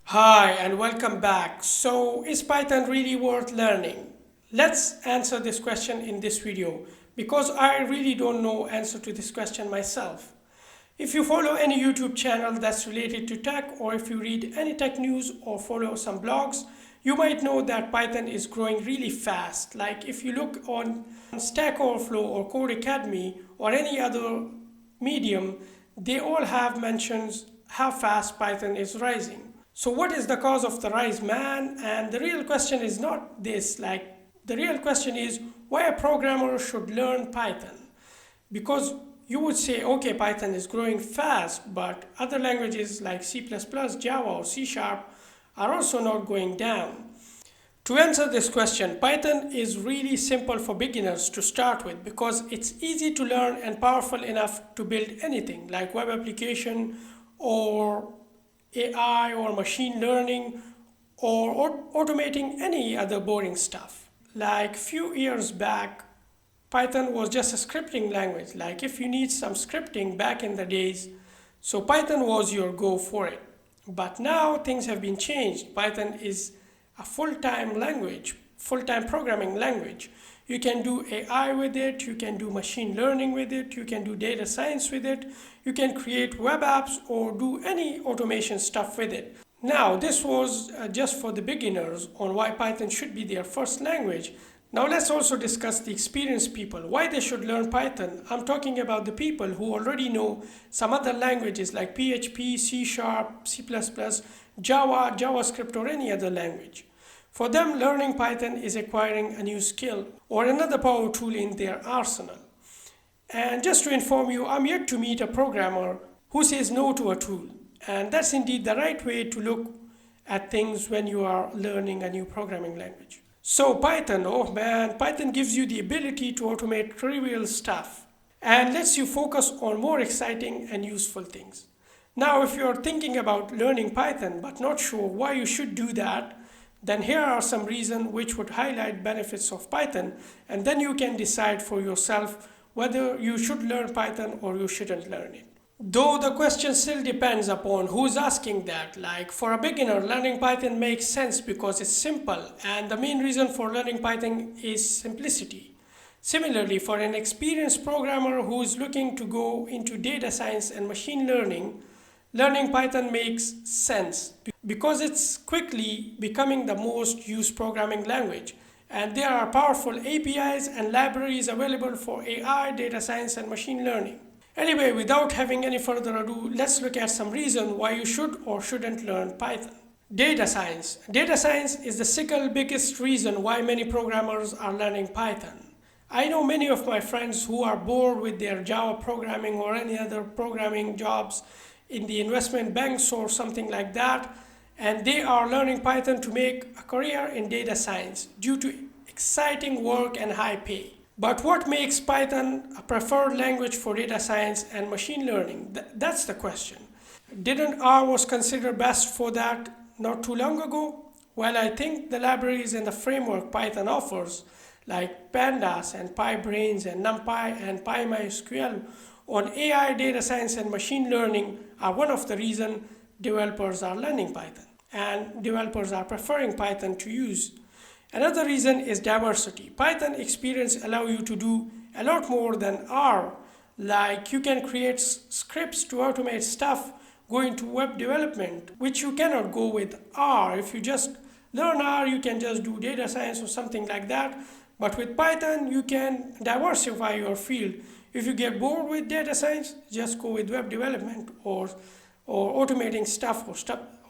Hi and welcome back. So, is Python really worth learning? Let's answer this question in this video because I really don't know answer to this question myself. If you follow any YouTube channel that's related to tech, or if you read any tech news or follow some blogs, you might know that Python is growing really fast. Like if you look on Stack Overflow or Code Academy or any other medium, they all have mentions how fast Python is rising. So what is the cause of the rise, man? And the real question is not this. The real question is why a programmer should learn Python. Because you would say, okay, Python is growing fast, but other languages like C++, Java, or C Sharp are also not going down. To answer this question, Python is really simple for beginners to start with because it's easy to learn and powerful enough to build anything like web application or AI or machine learning or automating any other boring stuff. Like few years back, Python was just a scripting language. Like if you need some scripting back in the days, so Python was your go for it. But now things have been changed. Python is a full-time language, full-time programming language. You can do AI with it, you can do machine learning with it, you can do data science with it, you can create web apps or do any automation stuff with it. Now, this was just for the beginners on why Python should be their first language. Now let's also discuss the experienced people, why they should learn Python. I'm talking about the people who already know some other languages like PHP, C Sharp, C++, Java, JavaScript, or any other language. For them, learning Python is acquiring a new skill or another power tool in their arsenal. And just to inform you, I'm yet to meet a programmer who says no to a tool. And that's indeed the right way to look at things when you are learning a new programming language. So Python, oh man, Python gives you the ability to automate trivial stuff and lets you focus on more exciting and useful things. Now, if you're thinking about learning Python but not sure why you should do that, then here are some reasons which would highlight benefits of Python, and then you can decide for yourself whether you should learn Python or you shouldn't learn it. Though the question still depends upon who's asking that. Like for a beginner, learning Python makes sense because it's simple, and the main reason for learning Python is simplicity. Similarly, for an experienced programmer who is looking to go into data science and machine learning, learning Python makes sense because it's quickly becoming the most used programming language, and there are powerful APIs and libraries available for AI, data science, and machine learning. Anyway, without having any further ado, let's look at some reasons why you should or shouldn't learn Python. Data science. Data science is the single biggest reason why many programmers are learning Python. I know many of my friends who are bored with their Java programming or any other programming jobs in the investment banks or something like that, and they are learning Python to make a career in data science due to exciting work and high pay. But what makes Python a preferred language for data science and machine learning? That's the question. Didn't R was considered best for that not too long ago? Well, I think the libraries and the framework Python offers, like Pandas and PyBrains and NumPy and PyMySQL on AI, data science, and machine learning are one of the reasons developers are learning Python and developers are preferring Python to use. Another reason is diversity. Python experience allow you to do a lot more than R. Like you can create scripts to automate stuff, go into web development, which you cannot go with R. If you just learn R, you can just do data science or something like that. But with Python, you can diversify your field. If you get bored with data science, just go with web development or automating stuff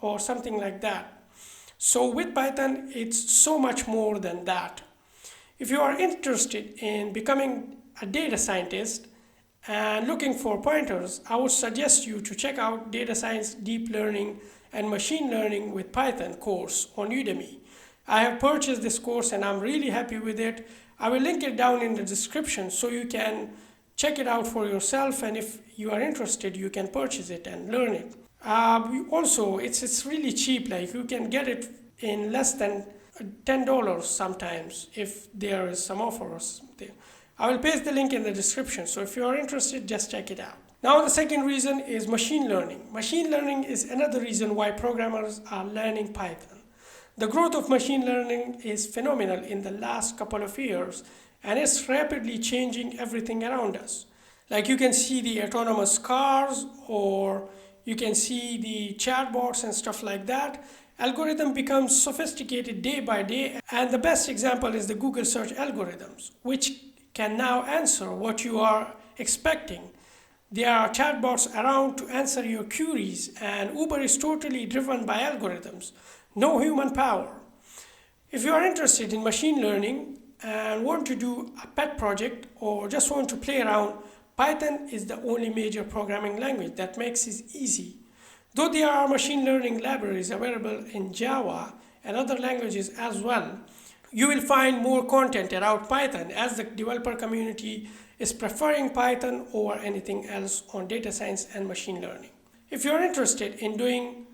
or something like that. So with Python, it's so much more than that. If you are interested in becoming a data scientist and looking for pointers, I would suggest you to check out Data Science, Deep Learning, and Machine Learning with Python course on Udemy. I have purchased this course and I'm really happy with it. I will link it down in the description so you can check it out for yourself, and if you are interested, you can purchase it and learn it. Also, it's really cheap. Like you can get it in less than $10 sometimes if there is some offers there. I will paste the link in the description. So if you are interested, just check it out. Now the second reason is machine learning. Machine learning is another reason why programmers are learning Python. The growth of machine learning is phenomenal in the last couple of years, and it's rapidly changing everything around us. Like you can see the autonomous cars, or you can see the chatbots and stuff like that. Algorithm becomes sophisticated day by day, and the best example is the Google search algorithms, which can now answer what you are expecting. There are chatbots around to answer your queries, and Uber is totally driven by algorithms, no human power. If you are interested in machine learning and want to do a pet project or just want to play around, Python is the only major programming language that makes it easy. Though there are machine learning libraries available in Java and other languages as well, you will find more content around Python as the developer community is preferring Python over anything else on data science and machine learning. If you are interested in doing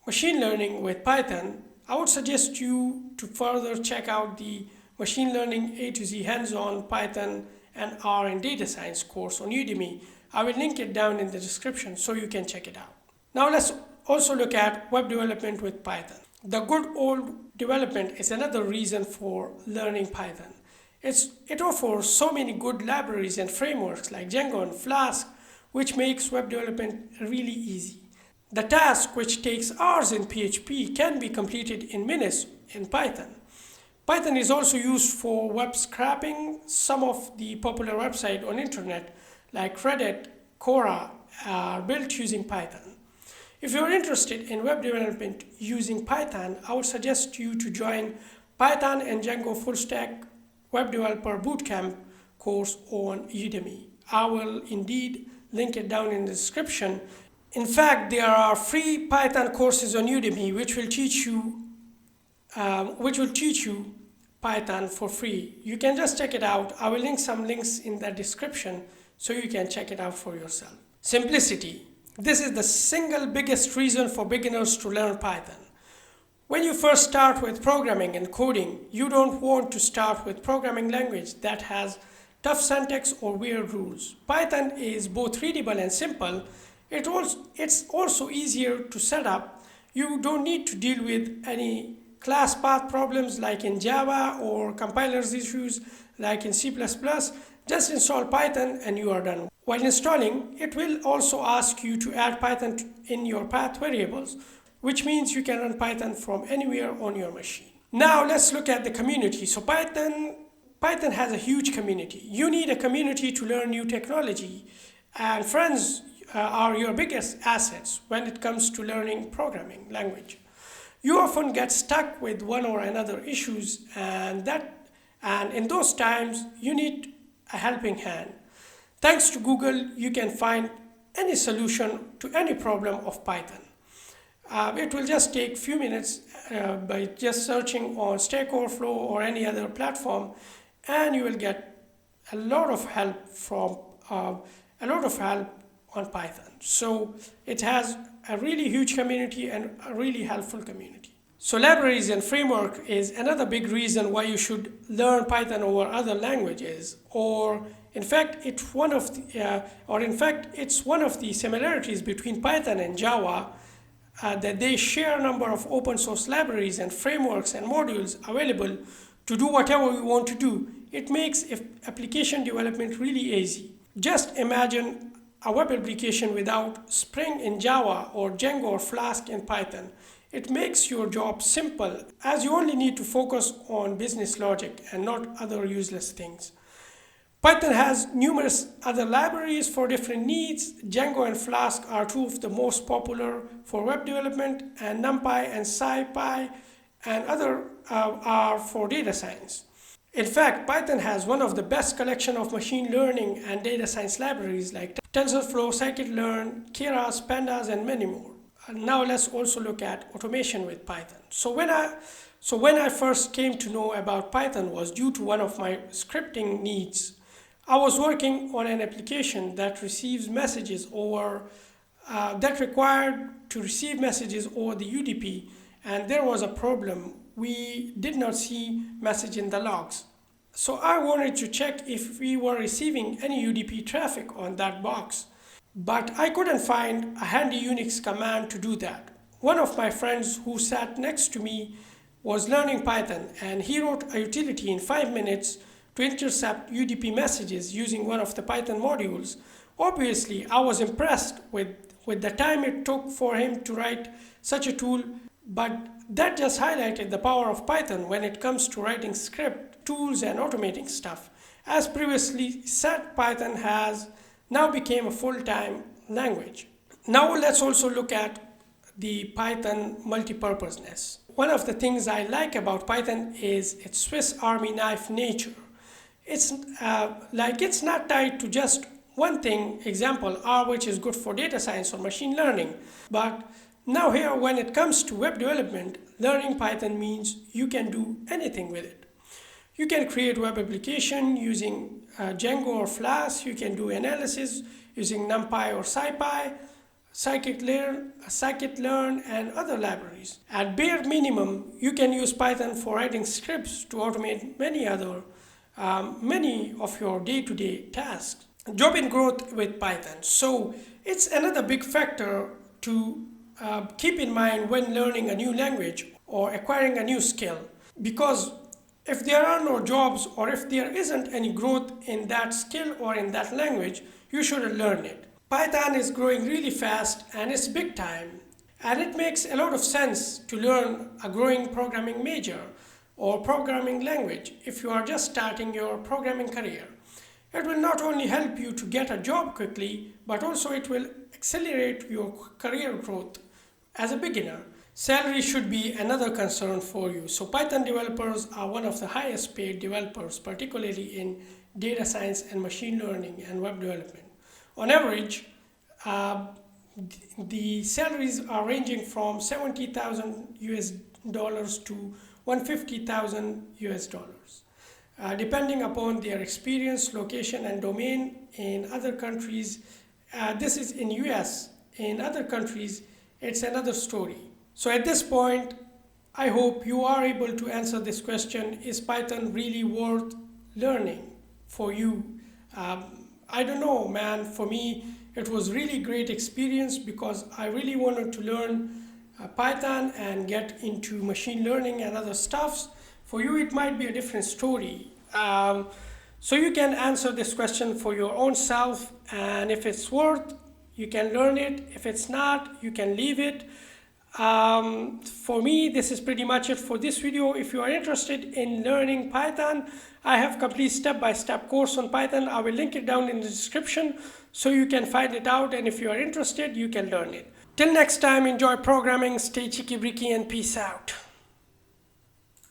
machine learning with Python, I would suggest you to further check out the Machine Learning A to Z Hands-on Python and R in Data Science course on Udemy. I will link it down in the description so you can check it out. Now let's also look at web development with Python. The good old development is another reason for learning Python. It offers so many good libraries and frameworks like Django and Flask, which makes web development really easy. The task, which takes hours in PHP, can be completed in minutes in Python. Python is also used for web scraping. Some of the popular websites on internet like Reddit, Quora are built using Python. If you're interested in web development using Python, I would suggest you to join Python and Django Full Stack Web Developer Bootcamp course on Udemy. I will indeed link it down in the description. In fact, there are free Python courses on Udemy which will teach you Python for free. You can just check it out. I will link some links in the description so you can check it out for yourself. Simplicity. This is the single biggest reason for beginners to learn Python. When you first start with programming and coding, you don't want to start with programming language that has tough syntax or weird rules. Python is both readable and simple. It's also easier to set up. You don't need to deal with any class path problems like in Java or compilers issues like in C++. Just install Python and you are done. While installing, it will also ask you to add Python in your path variables, which means you can run Python from anywhere on your machine. Now let's look at the community. So Python has a huge community. You need a community to learn new technology, and friends are your biggest assets when it comes to learning programming language. You often get stuck with one or another issues, and in those times you need a helping hand. Thanks to Google, you can find any solution to any problem of Python. It will just take a few minutes by just searching on Stack Overflow or any other platform, and you will get a lot of help on Python. So it has a really huge community and a really helpful community. So libraries and framework is another big reason why you should learn Python over other languages, it's one of the similarities between Python and Java, that they share a number of open source libraries and frameworks and modules available to do whatever you want to do. It makes application development really easy. Just imagine a web application without Spring in Java or Django or Flask in Python. It makes your job simple, as you only need to focus on business logic and not other useless things. Python has numerous other libraries for different needs. Django and Flask are two of the most popular for web development, and NumPy and SciPy and other are for data science. In fact, Python has one of the best collection of machine learning and data science libraries like TensorFlow, Scikit-learn, Keras, Pandas, and many more. And now let's also look at automation with Python. So when I first came to know about Python was due to one of my scripting needs. I was working on an application that receives messages that required to receive messages over the UDP, and there was a problem. We did not see message in the logs. So I wanted to check if we were receiving any UDP traffic on that box. but I couldn't find a handy Unix command to do that. One of my friends who sat next to me was learning Python, and he wrote a utility in 5 minutes to intercept UDP messages using one of the Python modules. Obviously, I was impressed with the time it took for him to write such a tool, but that just highlighted the power of Python when it comes to writing script, tools, and automating stuff. As previously said, Python has now become a full-time language. Now let's also look at the Python multipurposeness. One of the things I like about Python is its Swiss Army knife nature. It's it's not tied to just one thing, example R, which is good for data science or machine learning. But now here, when it comes to web development, learning Python means you can do anything with it. You can create web application using Django or Flask. You can do analysis using NumPy or SciPy, scikit-learn, and other libraries. At bare minimum, you can use Python for writing scripts to automate many of your day-to-day tasks. Job and growth with Python. So it's another big factor to keep in mind when learning a new language or acquiring a new skill, because if there are no jobs or if there isn't any growth in that skill or in that language, you shouldn't learn it. Python is growing really fast and it's big time, and it makes a lot of sense to learn a growing programming major or programming language if you are just starting your programming career. It will not only help you to get a job quickly, but also it will accelerate your career growth as a beginner. Salary should be another concern for you. So Python developers are one of the highest paid developers, particularly in data science and machine learning and web development. On average, the salaries are ranging from 70,000 US dollars to 150,000 US dollars. Depending upon their experience, location, and domain. In other countries, this is in US. In other countries, it's another story. So at this point, I hope you are able to answer this question: is Python really worth learning for you? I don't know, man. For me, it was really great experience because I really wanted to learn Python and get into machine learning and other stuffs. For you, it might be a different story. So you can answer this question for your own self, and if it's worth, you can learn it. If it's not, you can leave it. For me, this is pretty much it for this video. If you are interested in learning Python, I have complete step-by-step course on Python. I will link it down in the description so you can find it out, and if you are interested, you can learn it. Till next time, enjoy programming, stay cheeky breeky, and peace out.